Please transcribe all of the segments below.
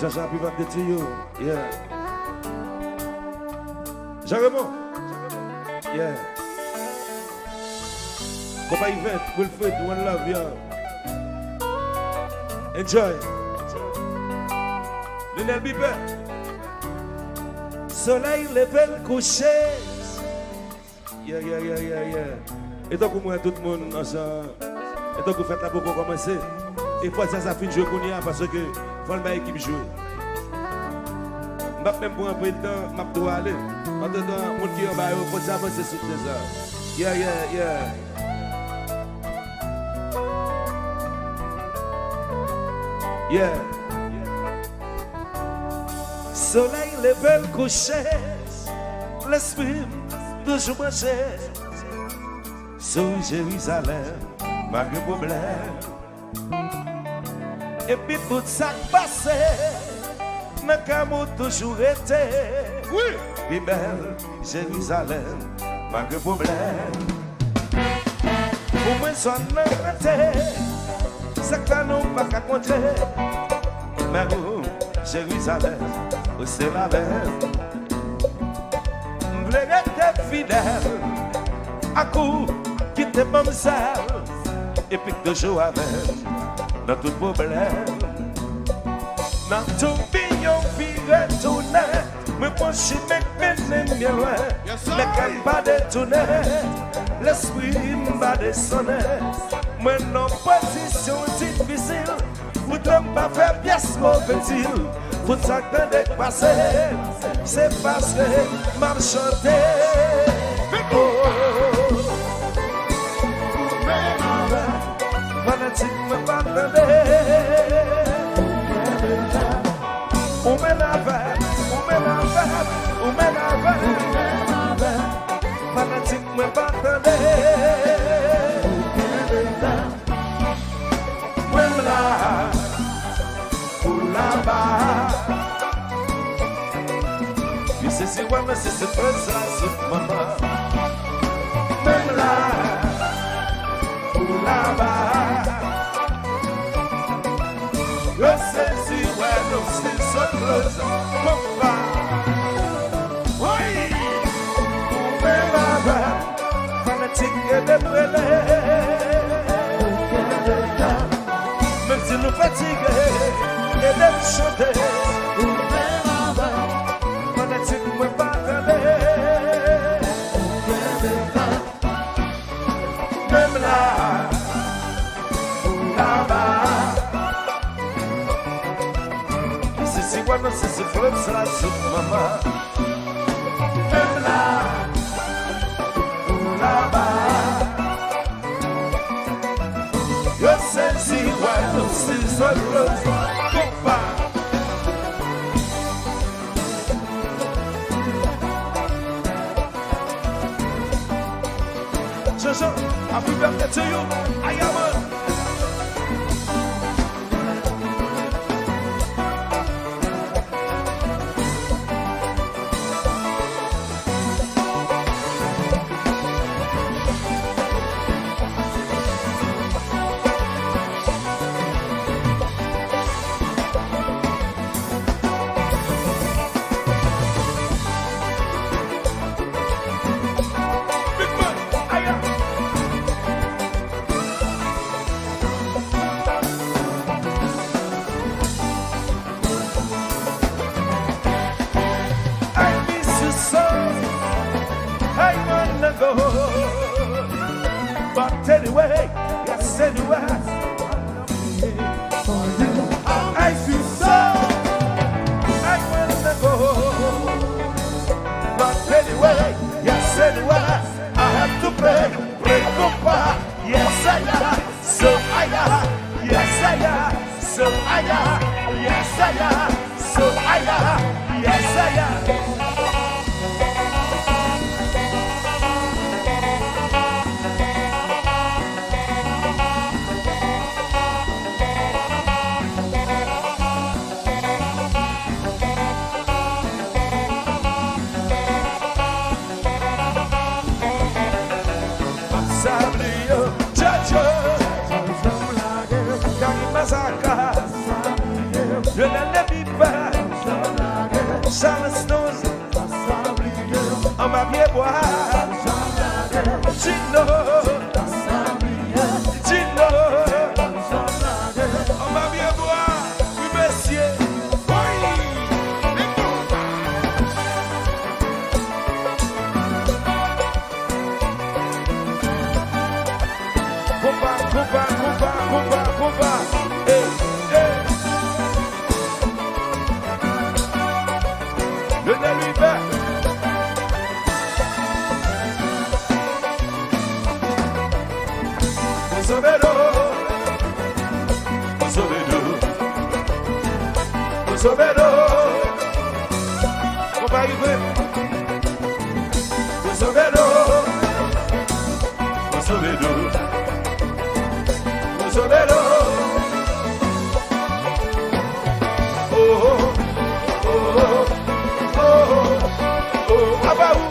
Jean-Jean, happy birthday to you. Yeah. Jean-Raymond. Yeah. Papa Yvette, Wilfred, one love, yeah. Enjoy. Lionel Bipper. Soleil levé le coucher. Yeah. Et donc, moi, tout le monde ensemble. Et donc, vous faites la pour commencer. Et fois ça finit jouer parce que faut le équipe jouer. Je même pour un peu de temps, je dois aller. En tout temps, mon qui est en bas, il faut avancer sur ça. Yeah. Yeah. Soleil levé le coucher, l'esprit toujours marché. Sur Jérusalem, malgré problème. Et puis tout ça passé, mais comme toujours été. Oui. Puis belle Jérusalem, malgré problème. Pour moi, ça n'a pas été. C'est que nous pas qu'à compter. Mais vous, Jérusalem, c'est la belle. Je voulais être fidèle à coup qui te mamselle. Et puis toujours avec. Dans tout problème, dans tout bignon, vie retourner. Me pencher, me bien loin. Mais quand pas détourner, l'esprit m'a descendu. Moi, non, position difficile. Vous ne pas faire pièce mauvaise. Vous s'attendez de passer. C'est parce que m'a chanté. Fanatique me pardonner. On me lave. Fanatique me pardonner. Même là, ou là-bas. Puis c'est moi, mais c'est pas ça, c'est maman. Même là, ou là-bas. Je sais si ouais, nous c'est so close, papa. Oui, fanatique de brûler. Même si nous fatigués et de chanter. Fanatique me pardonner. Même là, là-bas. Cuando se flexa la su mamá, même là, là-bas. Yo sais si cuando se flexa, compa. Jojo, happy birthday to you, I am a. But anyway, yes, anyway, I feel so. I wanna go. But anyway, yes, anyway, I have to break up. Yes, I am. So I am. Yes, I am. So I am. Yes, I am. So I am. Yes, I am. Je ne le vis pas. Gino, Gino, on va bien voir, oui monsieur. Compa, le nez lui fait. Sobedo, on va arriver. Sobedo, oh, oh, oh, oh, oh, Abaou,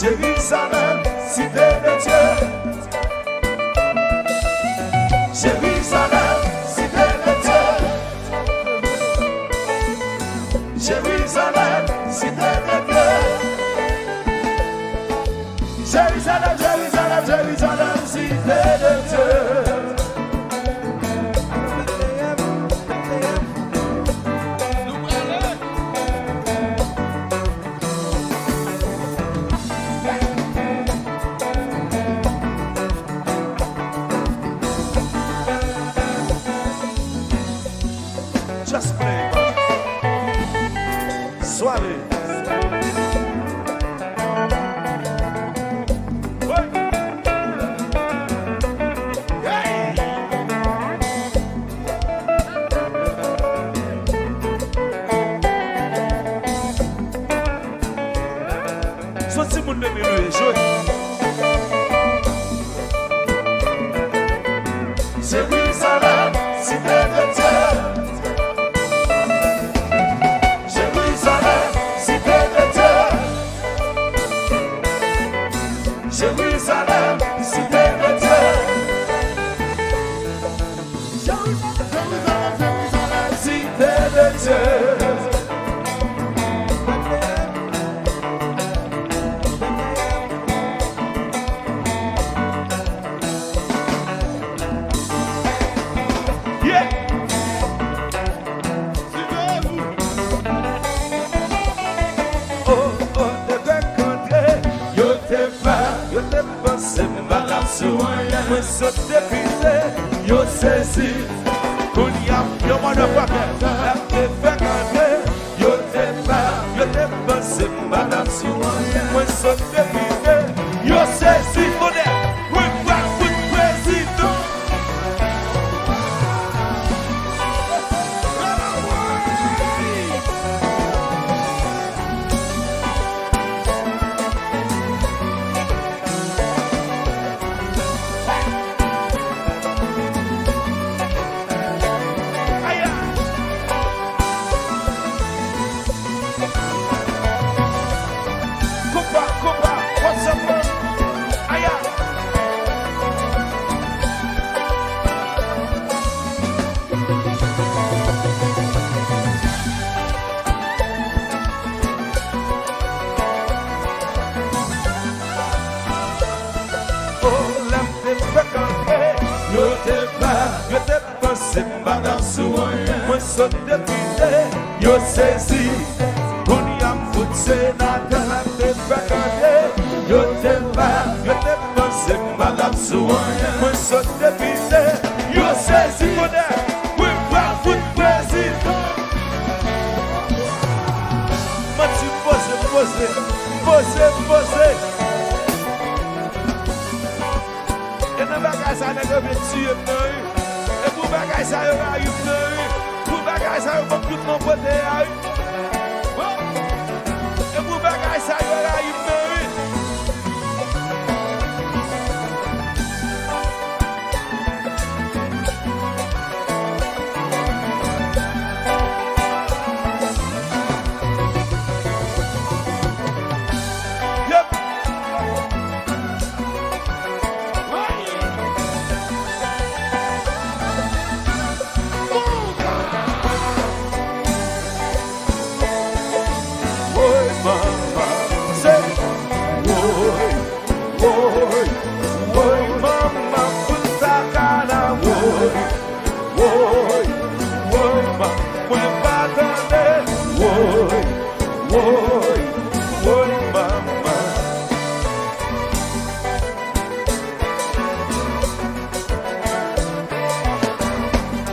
Jérusalem, cité de Dieu. Jérusalem, cité de Dieu. Jérusalem, cité de Dieu. Jérusalem, Jérusalem, Jérusalem, cité de Dieu. Just play. Suave. Hey. sourire. Moi saute député, yo saisi. Kounia, yo m'en a pas fait. La te fait gagner, yo te pensé, madame sourire. Moi saute député, yo saisi. Oui, pas pour président. What's up, man? Aya. Oh, la te fait camper. Yo te pensé, madame sourire. Moi saute député, yo saisi. Kounia m'fout sénateur, la te fait camper. Yo te pensé, madame sourire. Moi saute député, yo saisi. Oui, pas pour président. Moi tu pose. Et dans bagage ça n'est pas tuer non. Et pour bagage ça yo va y non. Pour bagage ça yo pas tout mon côté ay. Et pour bagage ça yo va y non.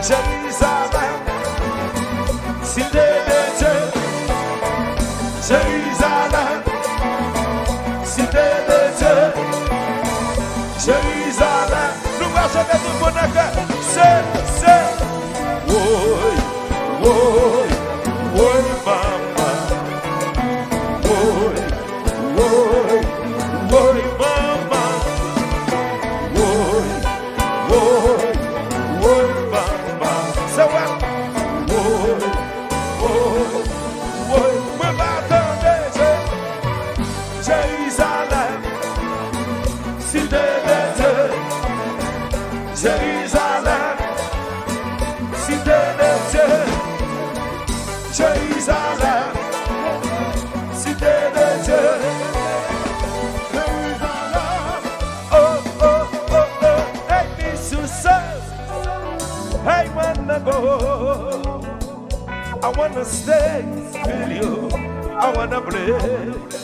Jérusalem, cité de Dieu. Jérusalem, cité de Dieu. Jérusalem, nous allons chanter tout le monde. C'est, oui, maman. Oui, maman. Oui, maman. C'est vrai. Jérusalem, cité de Dieu. Jérusalem, cité de Dieu. Jérusalem, cité de Dieu. Hey, Jesus, hey, wanna go. I wanna stay with you. I wanna play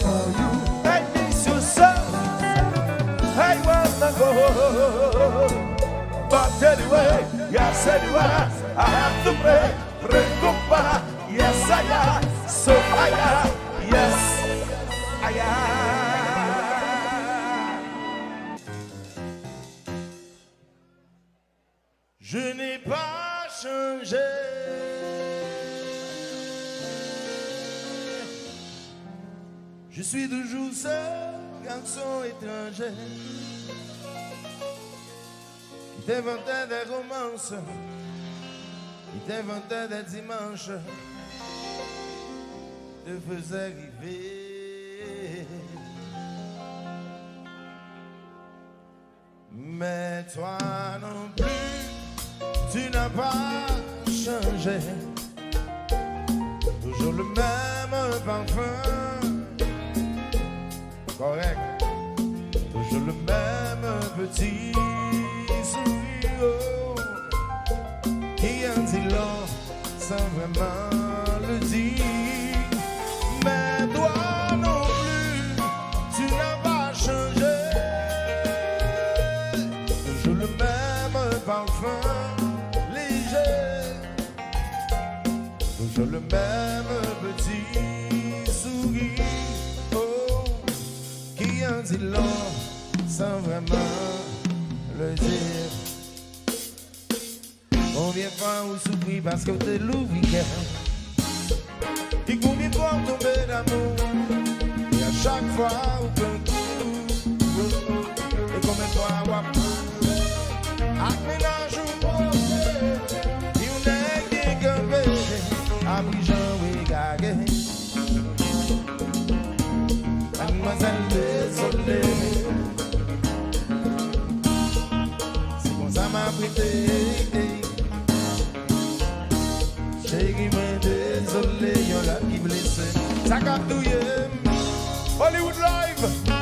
for you. Hey, Jesus, hey, wanna go. But anyway, yes, anyway, I have to pray goodbye. Yes, I am. So I am. Yes, I am. Je n'ai pas changé. Je suis toujours ce garçon étranger qui t'inventait des romances, qui t'inventait des dimanches, te faisait rêver. Mais toi non plus, tu n'as pas changé. Toujours le même parfum, correct. Toujours le même petit sourire qui en dit long sans vraiment le dire. Mais toi non plus, tu n'as pas changé. toujours le même petit sourire, oh, qui en dit long sans vraiment le dire. Combien de fois vous souffrez parce que t'es l'ouvrier qui combien de fois tomber d'amour et à chaque fois vous peut et combien de fois vous aménage ou posé et on est qui gambé à Jean oui gagé mademoiselle désolée c'est comme ça m'a prêté. Désolé, y'en a qui blessé. Ça captouille Hollywood Live.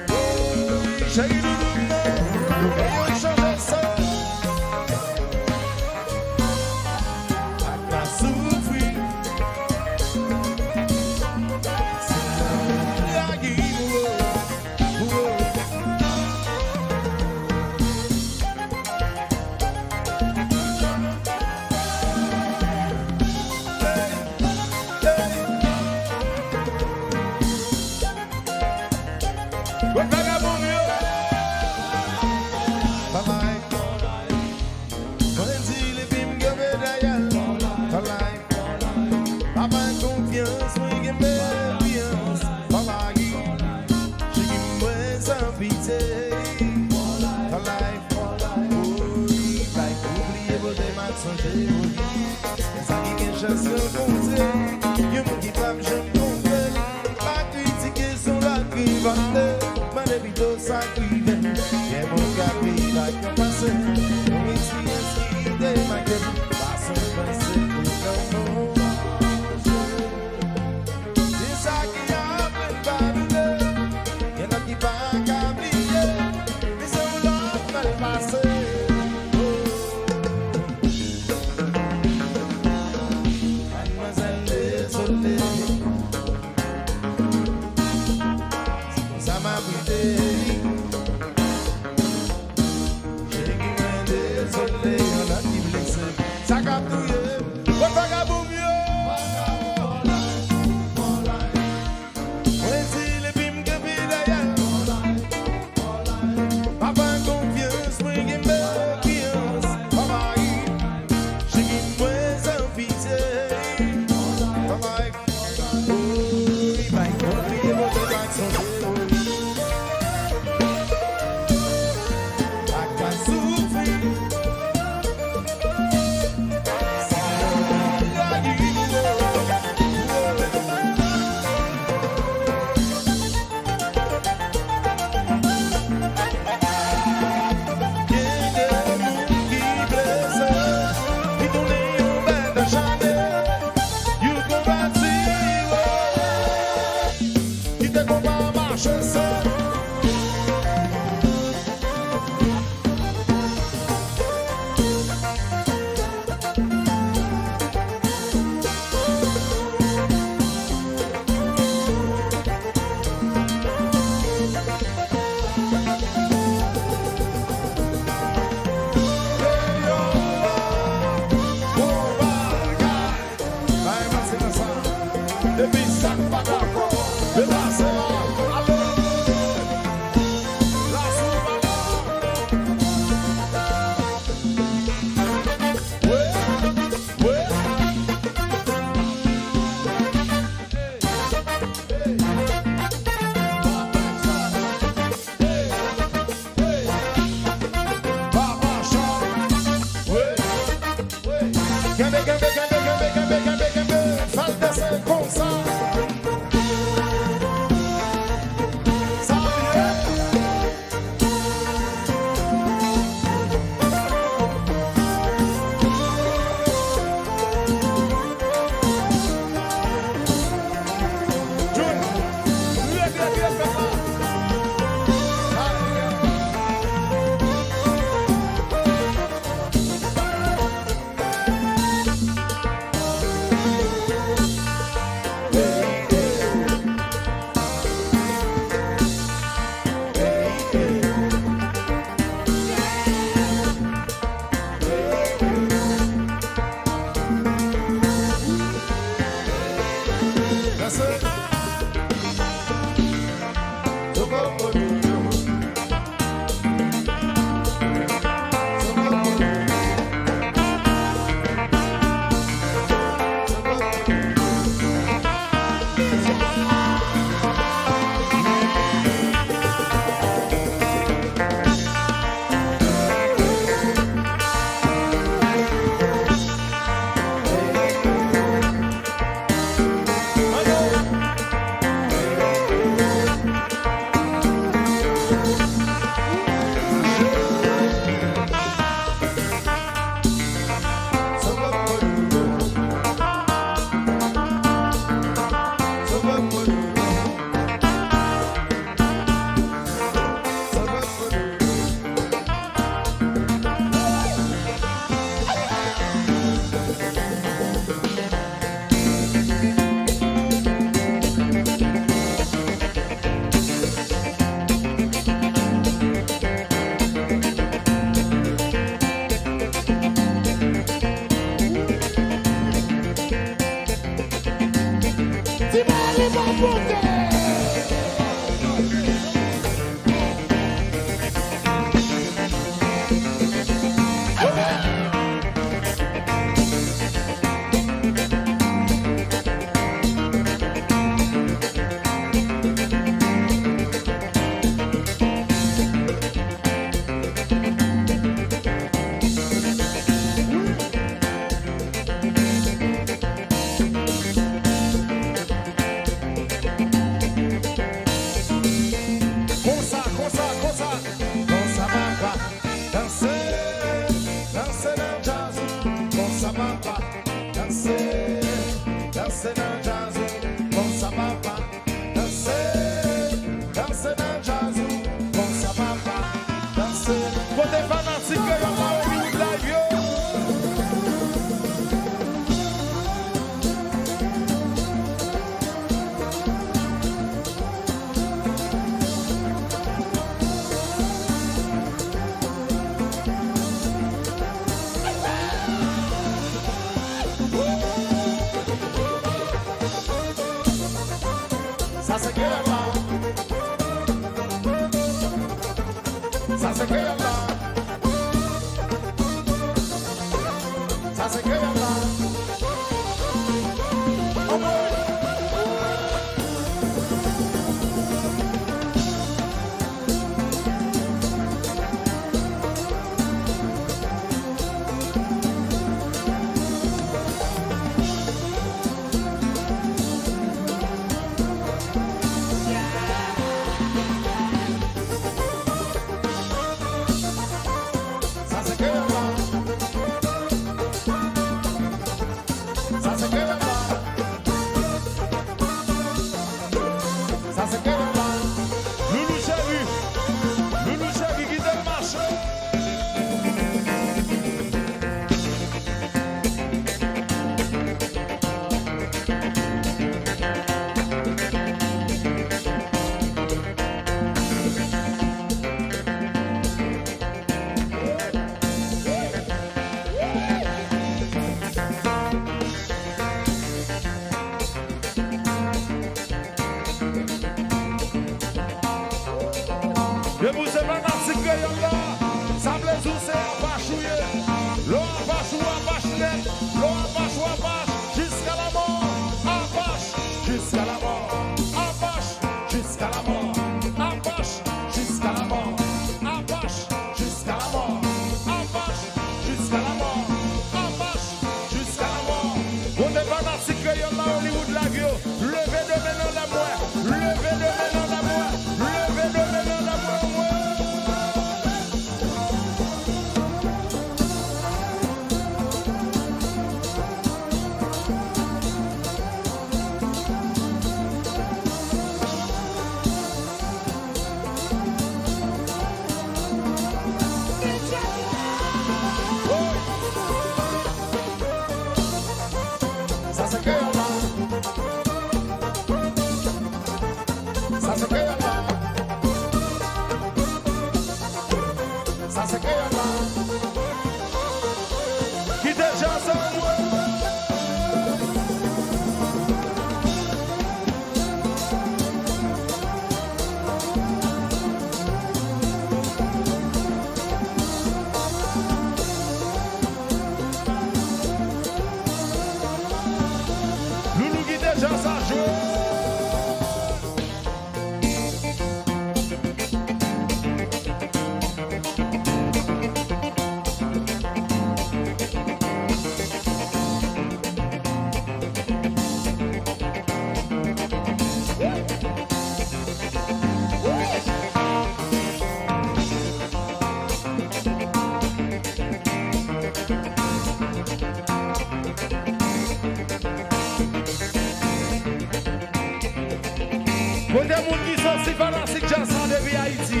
Pour des gens qui sont si fanatiques jazz depuis Haïti,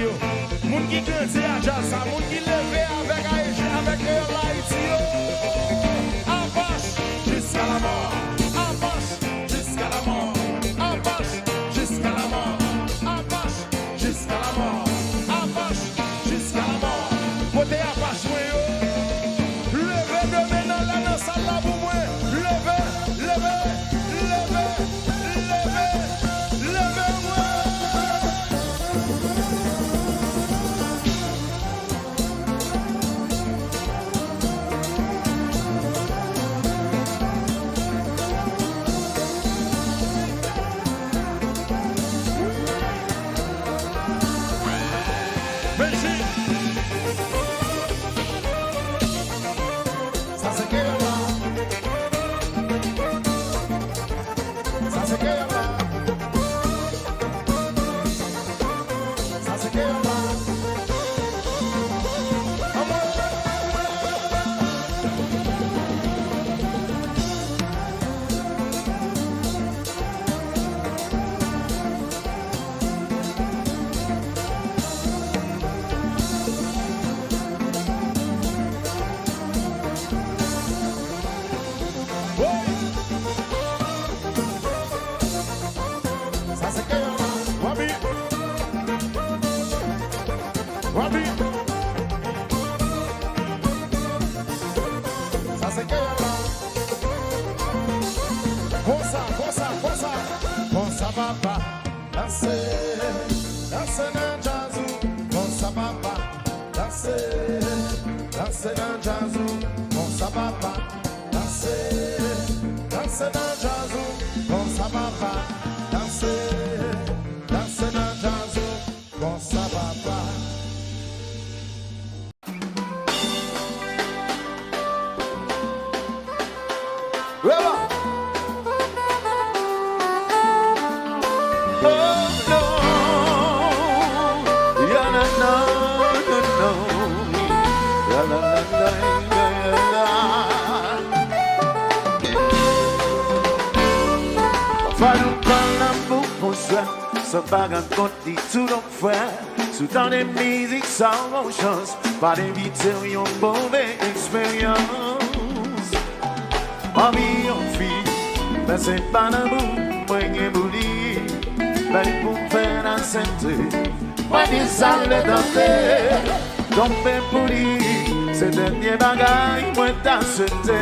les gens qui grandissent à jazz, les gens qui lèvent avec Haïti, avec Haïti, en marche jusqu'à la mort, en marche jusqu'à la mort, en marche jusqu'à la mort, en marche jusqu'à la mort, en marche jusqu'à la mort. Pour des gens pas jouer, levez demain dans la salle là pour moi, levez, levez, levez, levez, levez-moi. Merci. Ça c'est que là. Ça c'est que là. Ça c'est que là. Ça c'est que là. Wabi. Wabi. Ça c'est que là. Bon ça va pas. Danser, danser dans jazzou. Bon ça va pas. Danser, danser dans jazzou. Bon ça va pas. Danser, danser dans jazzou. Bon ça va pas. Danser, danser dans jazzou. Bon ça va pas. Voilà. Oh no, ya na na na no, ya na na na na. Fallait prendre l'amour pour soi, sans bagarre contre tout nos frères. Sous dans des musiques sans bonne chance, pas d'éviter une mauvaise expérience. Mamie en fille, mais c'est pas l'amour, moi qui boulie. Mais pour faire la santé, moi qui s'allait danser. Tomber pour lui, c'est dernier bagaille, moi t'as sauté.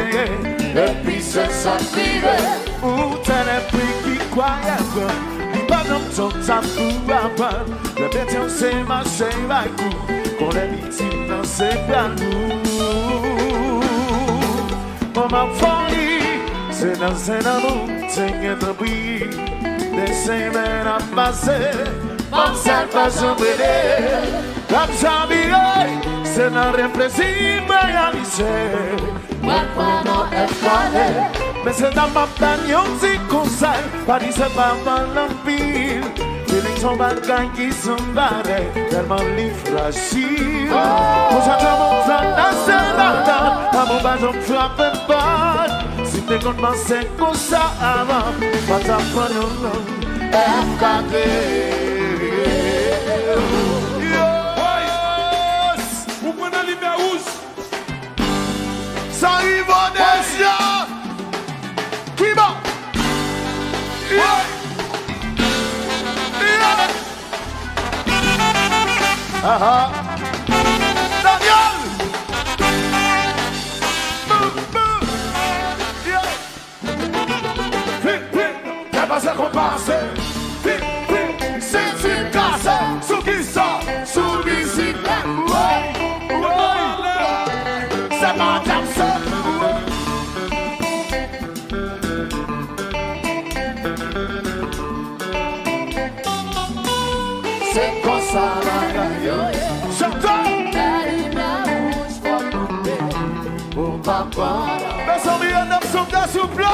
Et puis c'est ça privé, où t'as les prix qui croient à quoi. Il va dans ton tabou à part. Le béton c'est marché à coup, qu'on les victimes dans ses bras nous. Maman folie, c'est dans un amour, c'est qu'un bruit. Des semaines à passer, comme ça passe au bébé. Comme ça, c'est un répressif réalisé. Moi, non, mais c'est dans ma pagnon, c'est comme ça. Pas dit c'est pas mal l'empire. Les gens bagailles qui sont barrés, tellement les fragiles. Pour ça, je m'en fais la salade. À mon bas, je me frappe pas. Si t'es contre moi, c'est comme ça avant. Pas ta prendre FKD. Yes! Vous prenez l'hiver rouge. Ça arrive au désir. Qui va? Ah Daniel! T'as pas ça qu'on passe. C'est une casse. Sous qui sort? Sous bicyclette. C'est pas comme ça. C'est comme ça la gagne. J'entends. Oh papa. Mais sans bien d'abs sont à souple.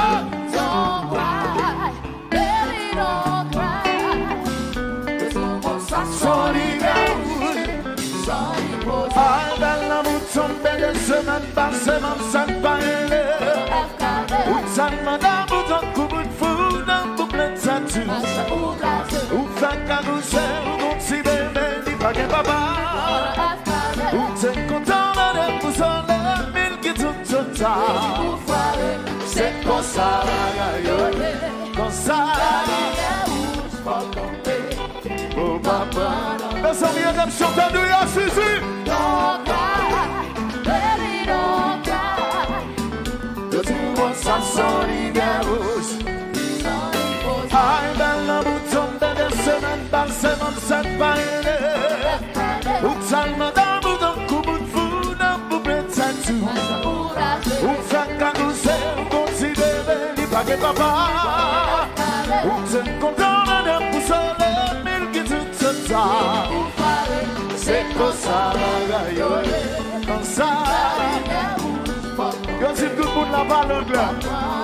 Don't cry, baby, don't cry. There's no more Ah, bella mouton, belle semaine par semaine, ça ne paraît. Ou ça ne m'a pas bouton, coup de fou, d'un boucle de tatou. Ou Comme ça. Oh papa. Mais ça vient de me chanter de la Suzy. Don't cry, baby, don't cry. De tout mon sang son rouge. Ay, bella bouton de semaine, belle semaine, cette baille. Ou salma dans mon coup de fou, dans mon bête, ça tout. Ou fait qu'un douceur, considéré, il pas que papa. Ou t'es content de pousser les mille qui tout ça. C'est comme ça, comme ça. Quand si tout le monde la parle anglais,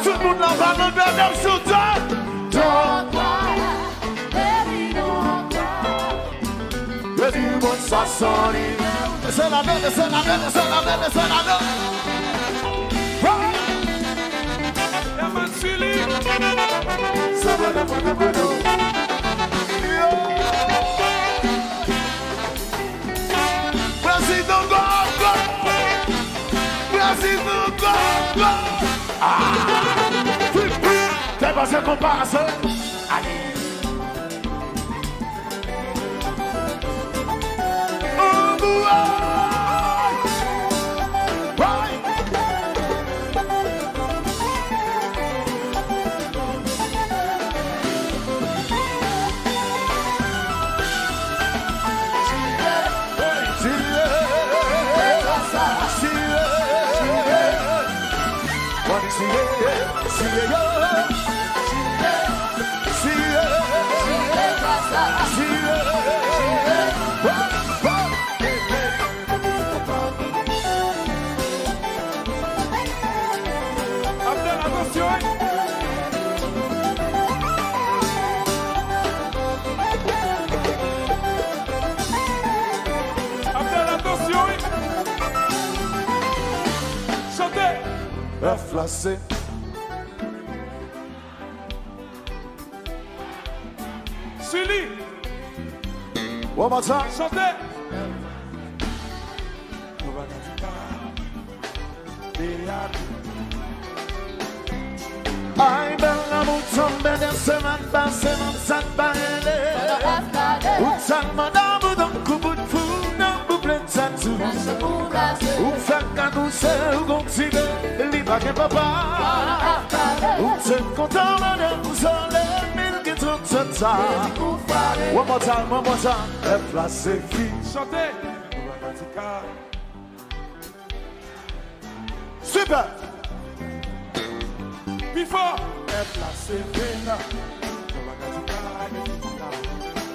tout le monde la parle anglais, même sur toi. Don't cry, baby, don't cry. Le du monde ça sonne. C'est la note, c'est la note, c'est la note, c'est la note. Yaman Sili. Ça va de mon boulot. Président Gongo. Président Gongo. Ah. T'es pas ce comparaison. Allez. Flacé. Sully. One more time. Chantez. Ay, bella bouton, belle semaine, belle semaine, ça baille. Ou salma dans mon coup de fou, dans mon plein de tatou. Ou fait qu'un douceur, ou considère, il va que papa. Ou t'es content, madame, vous allez, mille qui tout ça. One more time, one more time. Et placé, fille. Chantez. Super. Before.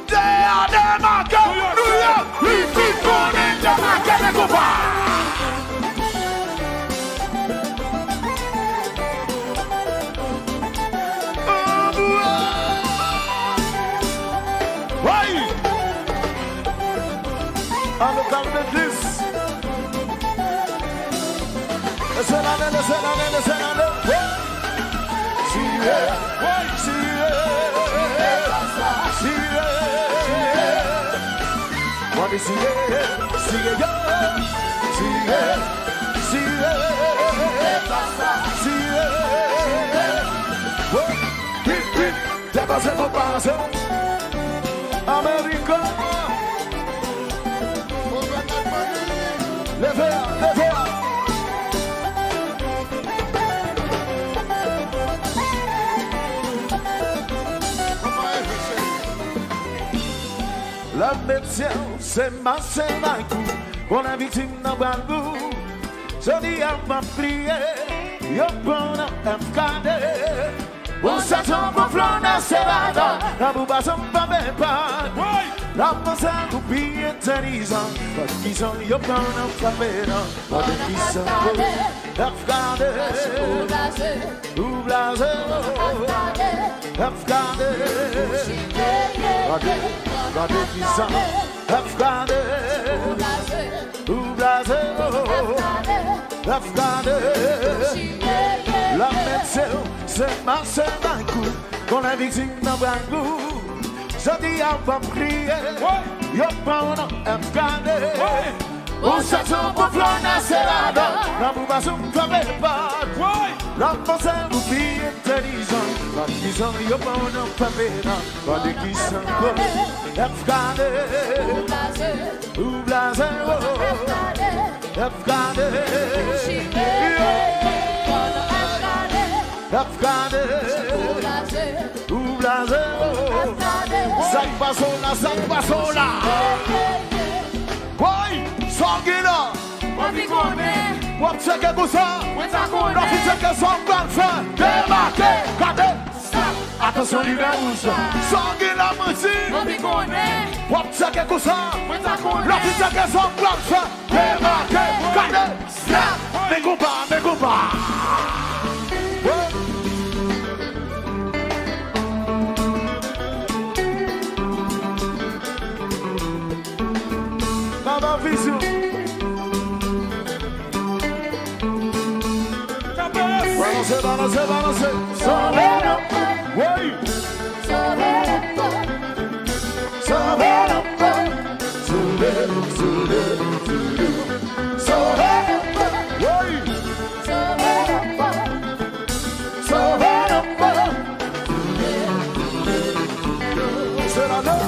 They are the market, New York, we keep going the market, they go back. Why? I look at this. Listen, America. La médecin, c'est ma coup. Pour la victime n'a pas le goût. Je dis à ma prière, y'a pas un FKD. On s'attend pour flanner ses bâtons. La bouba s'en va même pas. La pensée ou bien intelligent. Pas qui sont y'a pas un FKD. Pas de qui sont FKD. Ou blasé. FKD. Regardez qui sont FKD. Ou blasé. FKD. La médecin, c'est ma coup. Quand la victime n'a pas le goût. Je dis à ma prière, y'a pas un FKD. On s'attend pour flanner ses radars. La bouba s'en fait pas. La pensée oublie intelligent. La disant y'a pas un papéra. Pas de qui s'en va. L'Afghane. Ou blasé. L'Afghane. L'Afghane. Ou blasé. Ça passe là. Oui, sanguina. Wap cheke kousa, la fi cheke son gran fin. Démarqué, gade, attention numéro 1. Sangi la mouti. Wap cheke kousa, la fi cheke son gran fin. Démarqué, gade, snap, me compa. Maman vision. Balancez. Oui. C'est la note.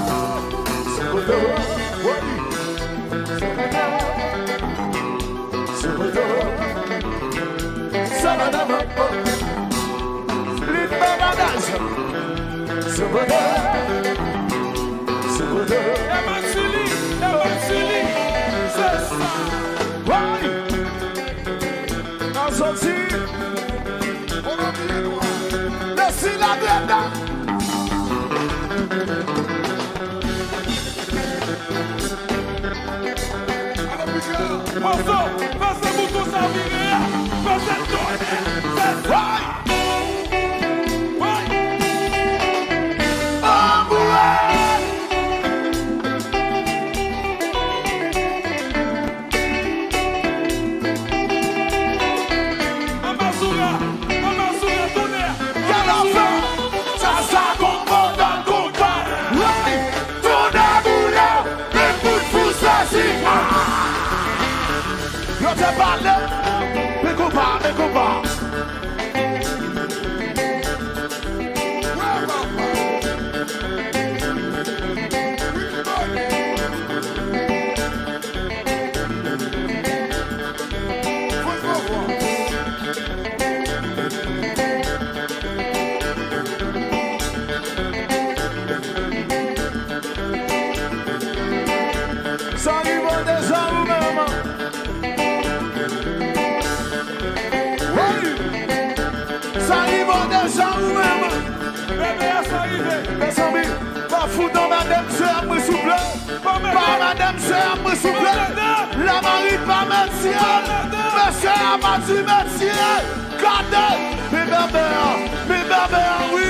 Madame, c'est me souffle. La Marie pas métier. Monsieur a battu métier. Gardez. Mes bébés, oui.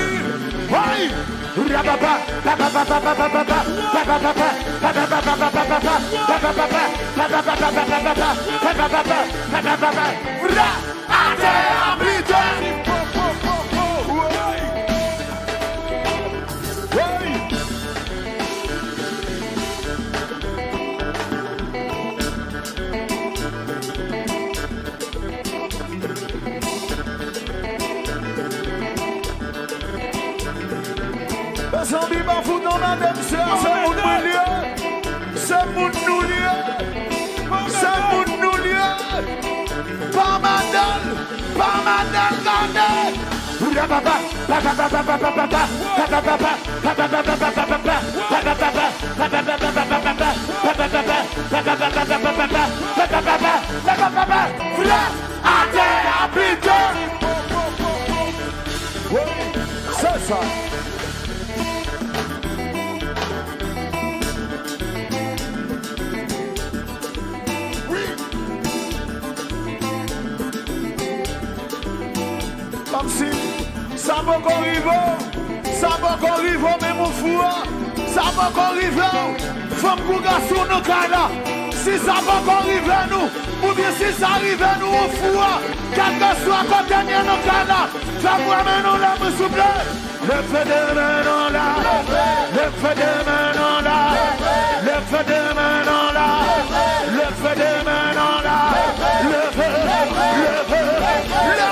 Oui. Zombie m'en fout non madame, c'est mon milieu. C'est mon milieu. C'est mon milieu. Pas madame, c'est ça. Comme si ça va encore arriver, même au fou, ça va encore arriver, femme pour garçon nous là. Si ça va encore arriver nous, ou bien si ça arrive nous au fou, quel que soit quand dernier nous là, ça va maintenant là, me souple. Le feu de maintenant là, le feu de maintenant là, le feu de maintenant là. Le feu de maintenant là. Le feu, le feu, le feu, le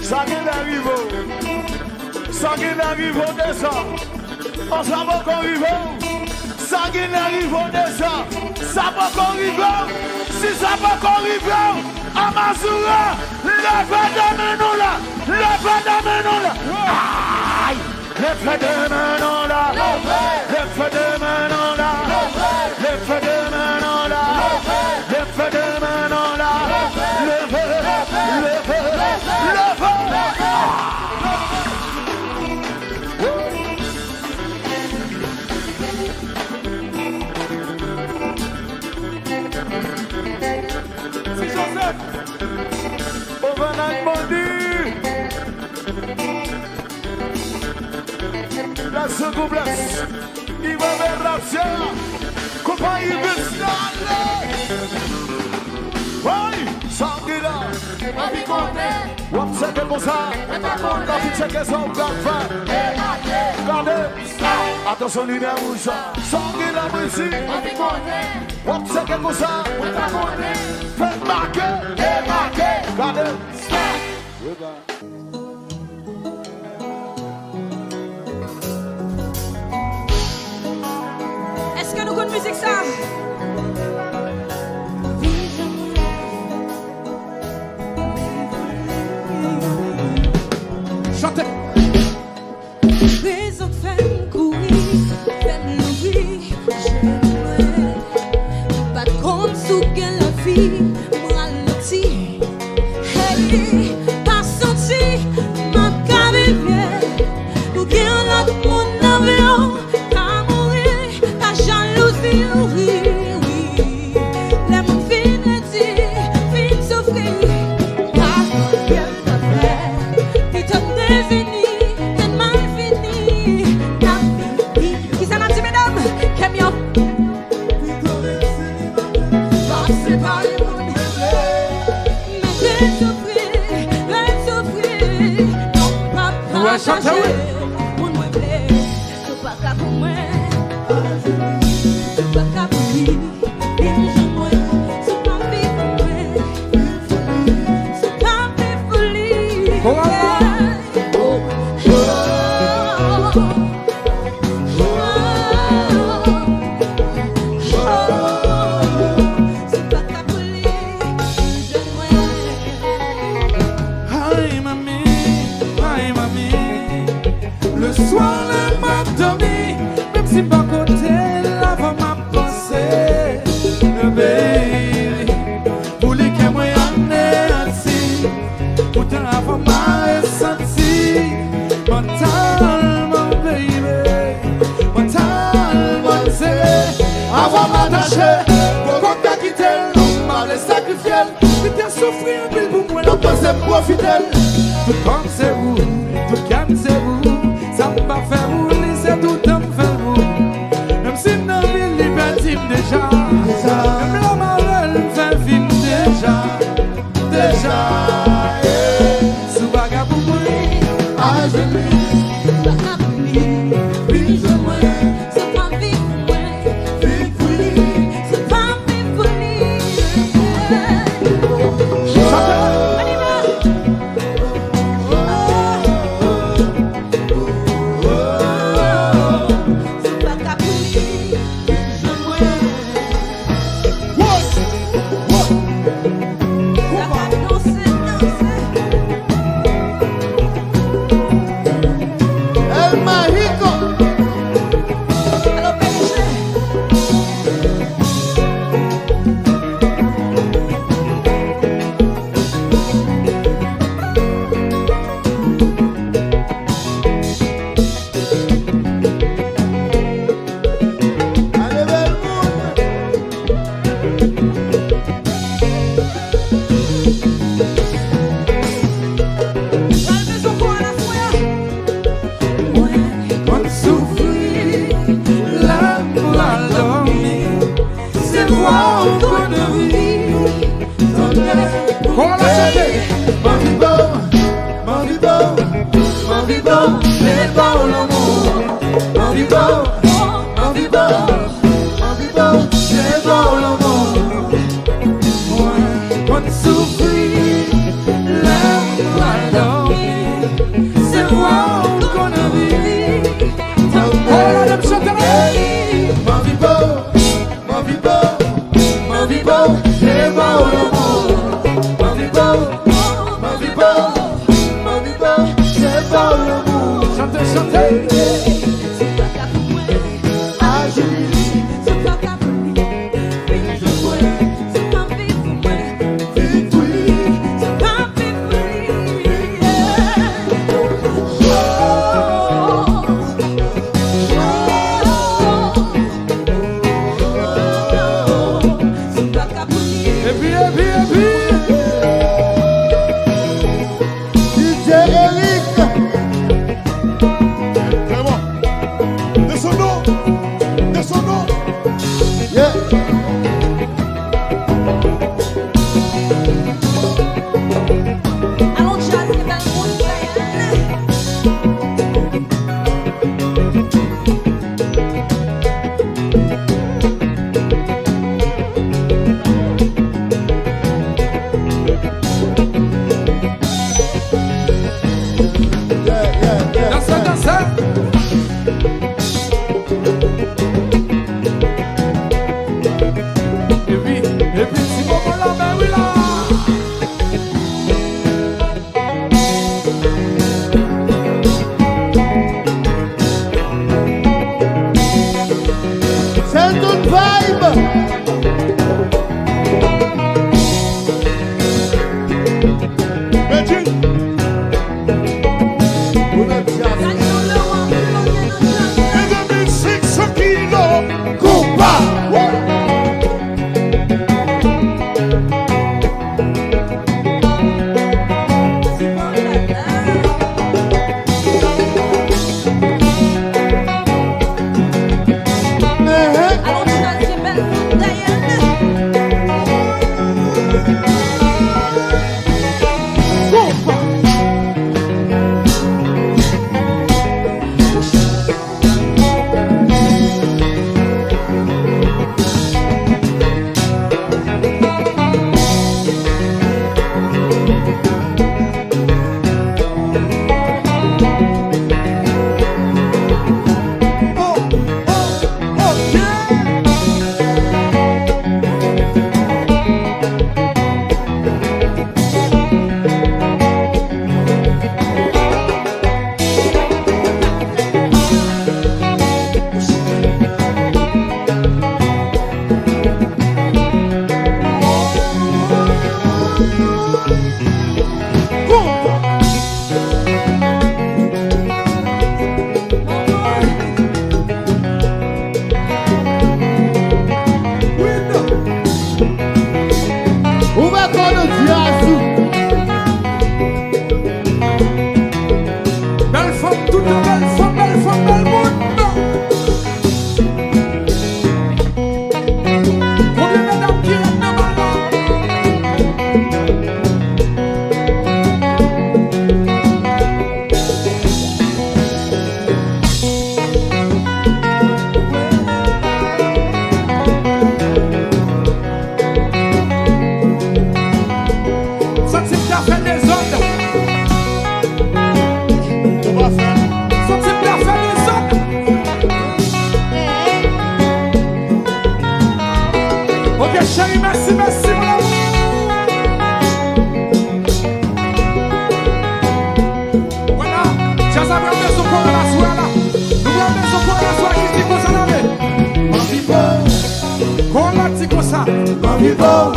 ça qui arrive, ça qui arrive au descend, on s'en va qu'on arrive, ça qui arrive au descend, ça va qu'on arrive, si ça va qu'on arrive, Amazoura, le feu de maintenant là, le feu de maintenant là, aïe, le feu de maintenant là, le feu de maintenant là, le feu de maintenant là, le feu de maintenant là, le feu, le feu, le feu. C'est Joseph. Overnight Monday. La seconde place. Il va vers l'action. Compagnie Vestale. Oui, Sanguina. Wap seke kon sa, la fi cheke son gaffa. Gardez, attention lumière rouge. Sanguina ici. Wap seke kon sa, faites marquer, gardez. Est-ce que nous connaissons musique ça? Chantez. Les enfants courir, fais l'ouvrir, j'aimerais pas comme sous la vie, ralenti. Hey, pas senti ma carrière, ou bien là mon avion, à mourir, la jalousie, oui, oui. La mon fin souffrir, car qu'elle t'a fait, qui t'a désigné. Fidèle, tout comme c'est vous, tout calme c'est vous, ça me va faire vous, c'est tout temps faire vous. Même si nos villes libertiment déjà, même la marelle fait film déjà, sous vagabond, à genoux. gonna be all of them shut up. Chantez, chantez.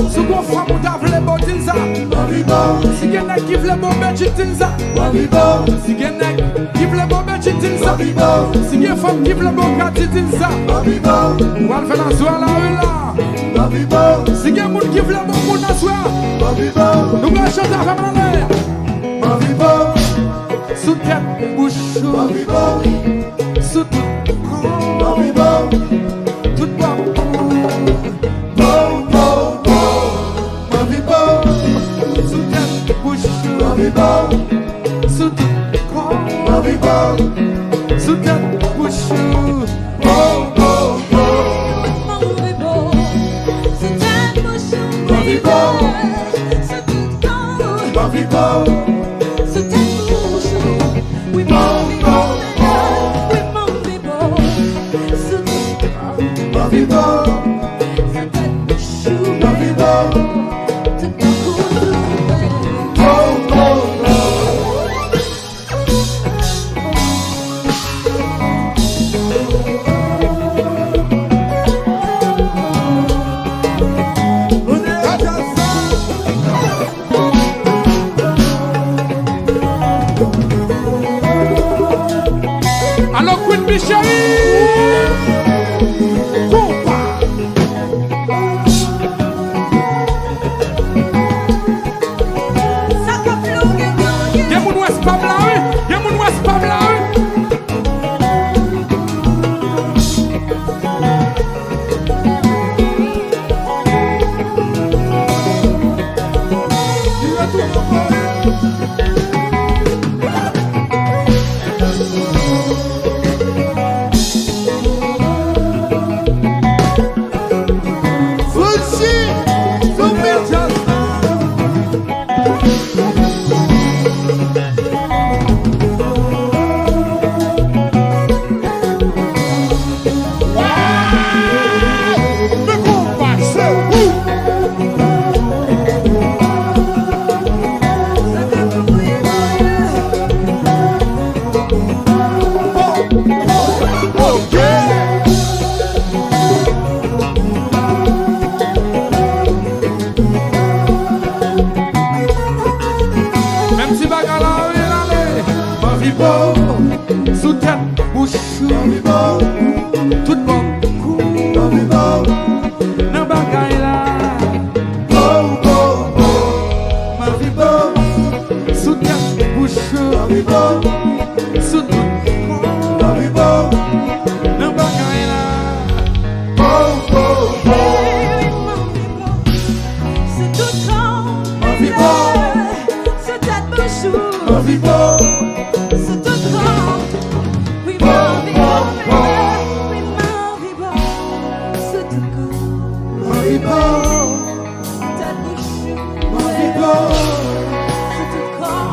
Si vous faites mon table, bon tinza. Si vous avez qui veut bon bench tinza. Si vous avez qui veut bon bench tinza. Si vous avez femme qui veut bon gâteau tinza. On va le faire dans soir là. Si vous avez monde qui veut bon monde dans soir. Nous allons chanter avec mon l'air. Sous tête, bouche, sous tout. Tout bas. Sous tout corps, sous ta bouche. We Alors Queen Michel. Compa. Y'a mon ouest pas blanc, y'a mon ouest pas blanc. Sous tête, bouche, tout bon, nan bagay la. Ma vie bon, sous tête, bouche, sous tout bon, nan bagay la. C'est tout quand Ma vie bon, c'est tête bouche. ma vie bon. C'est tout grand, oui, ma vie bon, oui, ma vie bon. C'est tout grand, Ma vie bon, ta bouche, ma vie bon. c'est tout grand.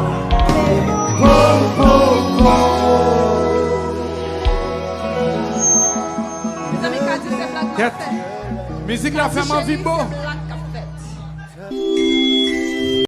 Mes amis, quand c'est la Musique la fait ma vie beau.